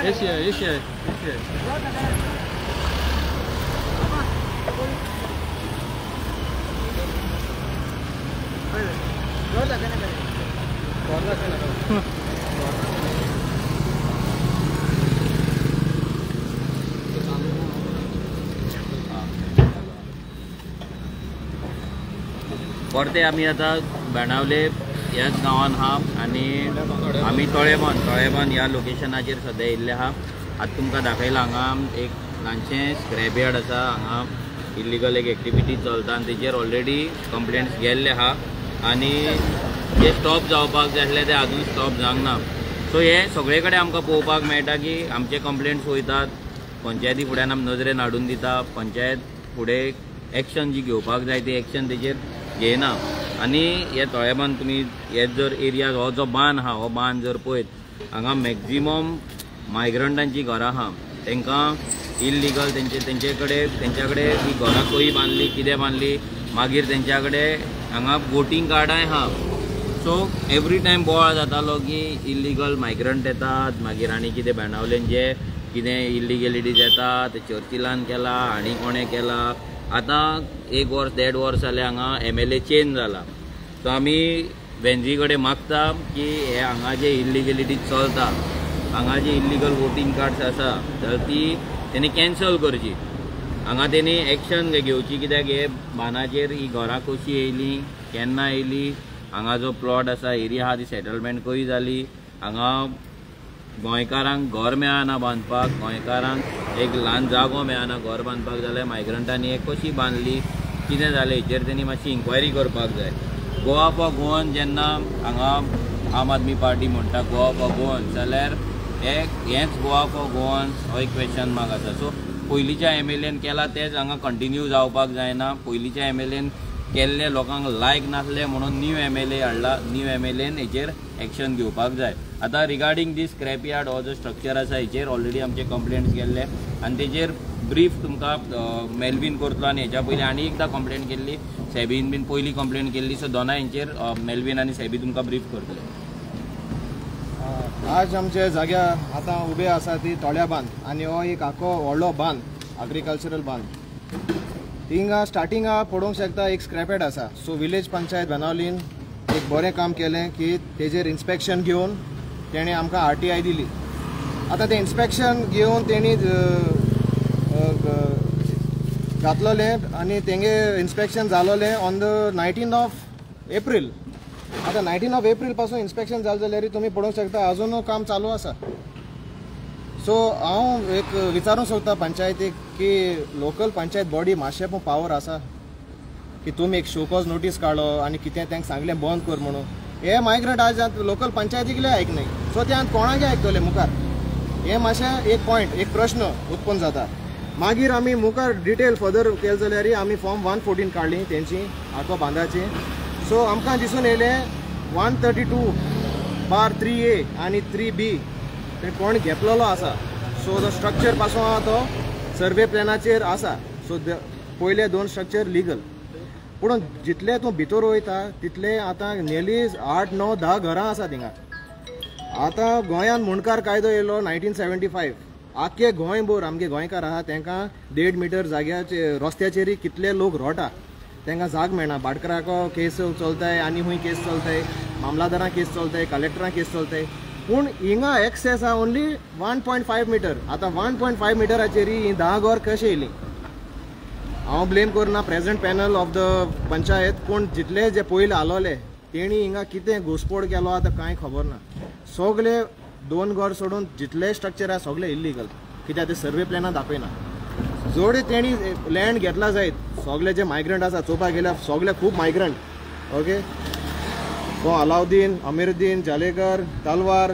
Esse é. परते आमी आता बेणावले ह्याच गांवान हा आणि आमी तळेबान ह्या लोकेशनाचेर सद्या येयल्ले हा। आता तुमकां दाखयला हांगा एक ल्हानशें स्क्रॅप यार्ड आसा। हांगा इल्लीगल एक एक्टिविटी चलता आनी तेजेर ऑलरेडी कंप्लेंट्स गेल्ले हा आणि जे स्टॉप जावपाक जाय आसले ते अजून स्टॉप जावंक ना। सो हे सगळे कडेन आमकां पळोवपाक मेळटा की आमचे कंप्लेंट्स वयतात, पंचायती फुड्यान आमी नजरेन हाडून दिता, पंचायत फुडें एक्शन जी घेवपाक जाय ती एक्शन तेजेर घेयना। आणि हे तळेबान तुमी हे जर एरिया हो जो बांद हा हो बांद जर पळयत हांगा मॅक्झिमम मायग्रंटांची घरां आहा, तांकां इल्लीगल तेंच्या कडेन ही घरां खंय बांदली कितें बांदली, मागीर तेंच्या कडेन हांगा वोटींग कार्डाय आहा। सो एवरी टायम बोवाळ जातालो की इल्लीगल मायग्रंट येतात, मागीर आनी कितें बेणावलेन जे कितें इल्लीगेलिटीज येता ते चर्चिलान केला आनी कोणें केला। आतां 1 वर्स 1.5 वर्स जाले हांगा MLA चेंज जाला। सो आमी वेंझी कडेन मागता की हे हांगा जे इल्लीगेलिटी चलता, हांगा जे इल्लीगल वोटींग कार्ड्स आसा तर ती तेणी कॅन्सल करची, हांगा तेणी एक्शन घेवची। कित्याक हे बांदाचेर ही घरां कशी येयली, केन्ना येयली, हांगा जो प्लॉट आसा एरिया आहा ती सेटलमेंट खंय जाली, हांगा गोंयकारांक घर मेळना बांदपाक, गोंयकारांक एक ल्हान जागो मेळना घर बांदपाक, जाल्यार मायग्रंटांनी हे कशी बांदली, कितें जालें हेचेर तेणी मातशी इन्क्वायरी करपाक जाय। गोवा फॉर गोवन जेन्ना हांगा आम आदमी पार्टी म्हणटा गोवा फॉर गोवन, जाल्यार हेच गोवा फॉर गोवन हो एक क्वेश्चन मार्क आसा। सो पयलींच्या MLAन केला तेच हांगा कंटिन्यू जावपाक जायना। पयलींच्या MLAन केल्ले लोकांक लायक नासले म्हणून न्यू MLA हाडला, न्यू MLAन हेचेर एक्शन घेवपाक जाय। आतां रिगार्डींग दी स्क्रॅप यार्ड हो जो स्ट्रक्चर आसा हेचेर ऑलरेडी आमचे कंप्लेंट्स गेल्ले आनी तेचेर ब्रीफ तुमकां मेल्वीन करतलो आनी हेच्या पयलीं आनी एकदां कंप्लेंट केल्ली, सेबीन बीन पयलीं कंप्लेंट केल्ली। सो दोनाय हेंचेर मेल्वीन आनी सेबी तुमकां ब्रीफ करतले। आज आमच्या जाग्यार आतां उबे आसा ती तळ्या बांद आनी हो एक आखो व्हडलो बांद एग्रीकल्चरल बांद। हिंगा स्टार्टिंगा पळोवंक शकता एक स्क्रॅप यार्ड आसा। सो विलेज पंचायत बेनावलीन एक बरें काम केलें की तेजेर इन्स्पेक्शन घेवन तेणे आमकां RTI दिली। आतां तें इन्स्पेक्शन घेवन तेणी घातलोलें आनी तेंगे इन्स्पेक्शन जालोलें ऑन द 19 एप्रील। आतां 19 एप्रील पासून इन्स्पेक्शन जालें जाल्यार तुमी पळोवंक शकता अजून काम चालू आसा। सो हांव एक विचारूंक सोदता पंचायतीक की लोकल पंचायत बॉडी मातशें पूण पावर आसा की तुमी एक शोकॉज नोटीस काडलो आनी कितें तांकां सांगलें बंद कर म्हणून। हे मायग्रंट आज लोकल पंचायतीकले आयकनाय, सो ते कोणागे आयकतले मुखार? हे मातशें एक पॉयंट एक प्रश्न उत्पन्न जाता। मागीर आमी मुखार डिटेल फर्दर केलें जाल्यार आमी फॉर्म 114 काडली तेंची आखो बांदाची। सो आमकां दिसून येयलें 132/3A आनी 3B ते कोण घेतलेलो आसा। सो तो स्ट्रक्चर पासून आहा तो सर्वे प्लॅनाचेर आसा। सो पयले 2 स्ट्रक्चर लिगल, पूण जितले तूं भितर वयता तितले आतां नियरली 8, 9, 10 घरां आसा थिंगा। आतां गोंयान मुणकार कायदो येयलो 1975। आख्खे गोंयभर आमगे गोंयकार आहा तांकां 1.5 मीटर जाग्याचे रस्त्याचेर कितले लोक रोटा तांकां जाग मेळना। भाटकराको केस चलताय आनी खूंय केस चलताय, मामलादारां केस चलताय, कलेक्टरां केस चलताय, पूण हिंगा एक्सेस आहा ओन्ली 1.5 मीटर। आतां 1.5 मिटराचेर ही 10 घर कशें येयलीं? हांव ब्लेम करना present panel of the panchayat, पूण जितले जे पयले आलोले तेणी हिंगा कितें घुसपोड केलो आतां कांय खबर ना। सगळे 2 घर सोडून जितले स्ट्रक्चर आहा सगळे इल्लीगल, कित्याक ते सर्वे प्लॅनान दाखयना। जोडे तेणी लँड घेतला जायत सगळे जे मायग्रंट आसा चोवपाक गेल्यार सगळे खूब मायग्रंट। ओके, तो अलाउद्दीन, अमीरुद्दीन, जालेकर, तलवार,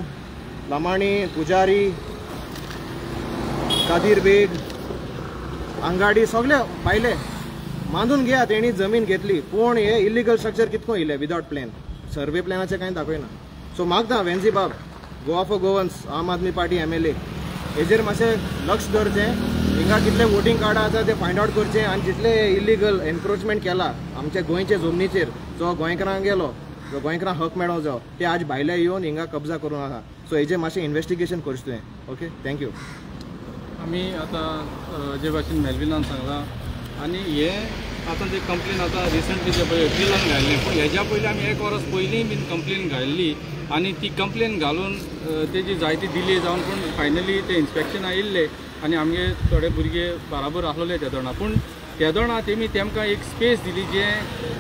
लमाणी, पुजारी, कादीर बेग, अंगाडी सगळे बायले बांधून घ्या. तेणी जमीन घेतली पूण हे इलिगल स्ट्रक्चर कितको येयले विदाउट प्लॅन. सर्वे प्लॅनाचे कांय दाखयना. सो मागता वेन्झी बाब, गोवा फॉर गोवन्स, आम आदमी पार्टी MLA, हेजेर मातशें लक्ष दवरचें. हिंगा कितले वोटींग कार्डां आसा ते फायंड आवट करचें आनी जितले इलिगल एनक्रोचमेंट केला आमच्या गोंयचे जमनीचेर जो गोंयकारांक गेलो, जो गोंयकारांक हक मेळो जो, ते आज भायले येवन हिंगा कब्जा करून आसा. सो हेजेर मातशें इन्व्हेस्टिगेशन करचें तुवें. Okay, thank you. आमी आतां जे भाशेन मेलविनान सांगलां आनी हे आतां जे कंप्लेन आतां रिसंटली जे पळय एप्रिलान घाल्लें, पूण हेज्या पयलीं आमी 1 वर्स पयलीं बीन कंप्लेन घाल्ली आनी ती कंप्लेन घालून तेजी जायती डिले जावन पूण फायनली ते इन्स्पेक्शना येयल्ले आनी आमगे थोडे भुरगे बराबर आसलोले त्या दोना. पूण त्या दोना तेमी तेमकां एक स्पेस दिली, जे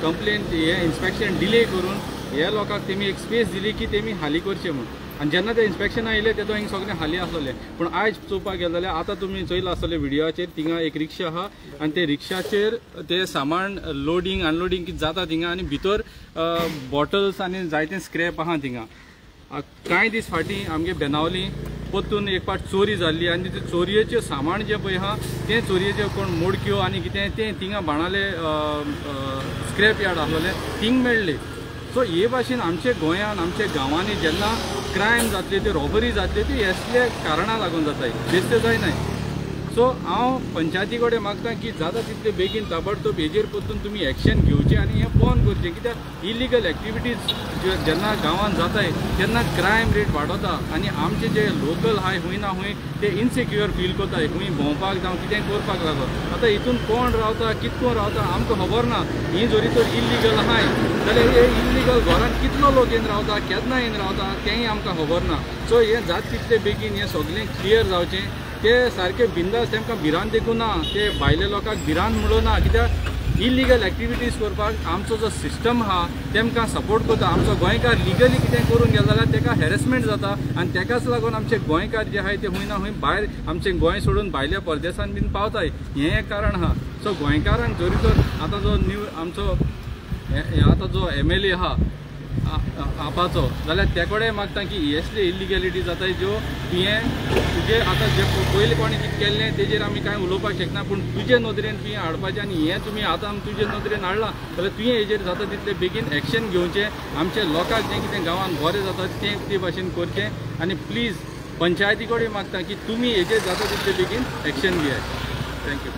कंप्लेन हे इन्स्पेक्शन डिले करून ह्या लोकांक तेमी एक स्पेस दिली की तेमी हाली करचें म्हूण. आनी जेन्ना ते इन्स्पेक्शना येयले तेदो हिंग सगळे हाली आसलेले. पूण आयज चोवपाक गेले जाल्यार आतां तुमी चोयला आसतले व्हिडियोचेर, थिंगा एक रिक्षा आहा आनी ते रिक्षाचेर ते सामान लोडिंग अनलोडिंग कितें जाता थिंगा आनी भितर बॉटल्स आनी जायते स्क्रॅप आहा थिंगा. कांय दीस फाटीं आमगे बेनावली परतून एक पाट चोरी जाल्ली आनी ते चोरयेचें सामान जे पळय आहा तें चोरयेचे कोण मोडक्यो आनी कितें तें थिंगा बाणाले स्क्रॅप यार्ड आसलेले थिंग मेळ्ळे. सो हे भाशेन आमचे गोंयान आमच्या गांवांनी जेन्ना क्रायम जातले, ते रॉबरी जातले, ते असले कारणां लागून जाताय, बेश्टे जायनाय. सो हांव पंचायती कडेन मागता की जाता तितले बेगीन ताबडतोब हेजेर परतून तुमी एक्शन घेवचें आनी हें बंद करचें. कित्याक इलिगल एक्टिविटीज जेन्ना गांवांत जाताय तेन्ना क्रायम रेट वाडता आनी आमचे जे लोकल आहाय हूंय ना हूंय ते इनसिक्युअर फील करताय हूंय भोंवपाक जावं कितें करपाक लागून. आतां हितून कोण रावता, कितको रावता आमकां खबर ना. ही जरी तर इलिगल आहाय जाल्यार हे इलिगल घरांत कितलो लोक येवन रावता, केन्ना येवन रावता तेंय आमकां खबर ना. सो हें जाता तितले बेगीन हें सगळें क्लियर जावचें. ते सारके बिंदास, तेमकां भिरांत देखून ना, ते भायले लोकांक भिरांत म्हणून ना. कित्याक इलिगल एक्टिविटीज करपाक आमचो जो सिस्टम आहा तेमकां सपोर्ट करता. आमचो गोंयकार लिगली कितें करून गेलो जाल्यार तेका हॅरेसमेंट जाता आनी तेकाच लागून आमचे गोंयकार जे आहाय ते हूंय ना हूंय भायर आमचें गोंय सोडून भायल्या परदेशान बीन पावताय. हें एक कारण आहा. सो गोंयकारांक जरी तर आतां जो न्यू आमचो आतां जो MLA आहा आपाचो, जाल्यार ते कडेन मागता की असले इलिगॅलिटी जाताय ज्यो तुवें तुजे आतां जे पयलीं कोणी कितें केल्लें तेजेर आमी कांय उलोवपाक शकना, पूण तुजे नदरेन तुवें हाडपाचें आनी हें तुमी आतां तुजे नदरेन हाडलां जाल्यार तुवें हेजेर जाता तितले बेगीन एक्शन घेवचें. आमच्या लोकांक जें कितें गांवांत बरें जाता तें ते भाशेन करचें आनी प्लीज पंचायती कडेन मागता की तुमी हेजेर जाता तितले बेगीन एक्शन घेयात. थँक्यू.